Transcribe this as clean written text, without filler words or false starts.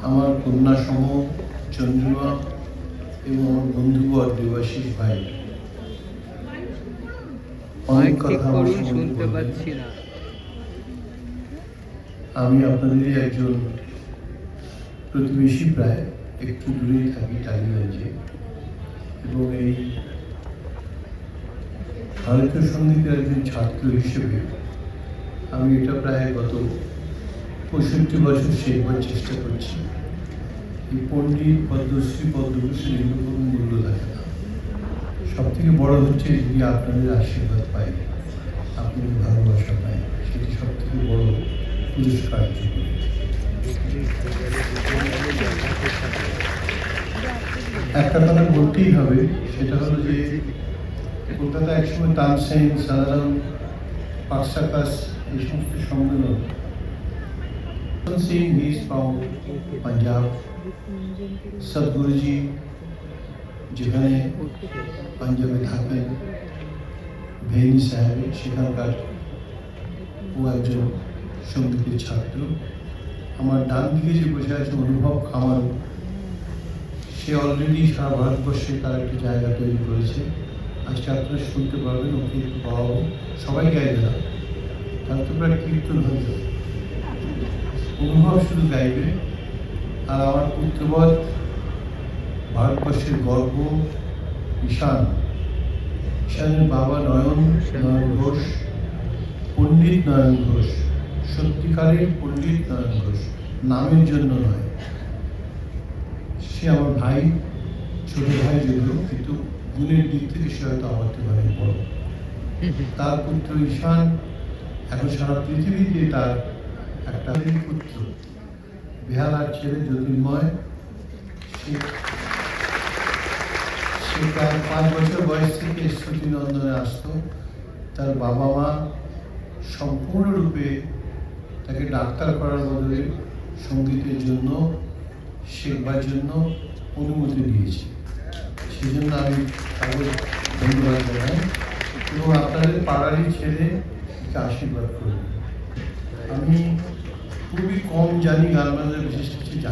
আমার কন্যা সম চন্দ্রিমা এবং আমার বন্ধুবর দেবাশিস ভাই অনেক কথা আমার শুনতে পাচ্ছি না। আমি আপনাদেরই একজন প্রতিবেশী, প্রায় একটু দূরেই থাকি টালিগঞ্জে, এবং এই ভারতীয় সঙ্গীতের একজন ছাত্র হিসেবে আমি এটা প্রায় গত 65 বছর শেখবার চেষ্টা করছি। এই পণ্ডিত, পদ্মশ্রী, পদ্মভূষণ এগুলো কোনো মূল্য থাকে না। সব থেকে বড় হচ্ছে যদি আপনাদের আশীর্বাদ পাই, আপনাদের ভালোবাসা পাই, সেটি সব থেকে বড় পুরস্কার। একটা কথা বলতেই হবে, সেটা হলো যে কলকাতা একসময় তানসেন, সালারাম, পাকসাকাস এই সমস্ত সম্মেলন সিং হিজ ফ্রম পাঞ্জাব, সদগুরুজি যেখানে পাঞ্জাবে থাকেন, ভেনি সাহেব সেখানকার ও একজন সঙ্গীতের ছাত্র। আমার ডান দিকে যে বসে আছে অনুভব খামারু, সে অলরেডি সারা ভারতবর্ষে তার একটি জায়গা তৈরি করেছে। আজকে আপনারা শুনতে পারবেন, ওকে একটু পাওয়াবো, সবাই গাইবে না, তার তো প্রায় কীর্তন হয়ে যাবে। অনুভব শুধু গাইবে, আর আমার পুত্রবধ, ভারতবর্ষের গর্ব ঈশানের বাবা নয়ন ঘোষ, পণ্ডিত নয়ন ঘোষ, সত্যিকারের পণ্ডিত নয়ন ঘোষ, নামের জন্য নয়। সে আমার ভাই, ছোট ভাই যদিও, কিন্তু গুণের দিক থেকে সে হয়তো আমার থেকে অনেক বড়। তার পুত্র ঈশান এখন সারা পৃথিবীতে তার একটা পুত্র, বেহালার ছেলে জ্যোতির্ময়, সে প্রায় 5 বছর বয়স থেকে শ্রুতিনন্দনে আসতো। তার বাবা মা সম্পূর্ণরূপে তাকে ডাক্তার করার বদলে সঙ্গীতের জন্য শেখবার জন্য অনুমতি দিয়েছে। সেই জন্য আমি তাদের ধন্যবাদ জানাই, এবং আপনাদের পাড়ারই ছেলে আশীর্বাদ করবেন। আমি খুবই কম জানি গান বাজনা, বিশেষ কিছু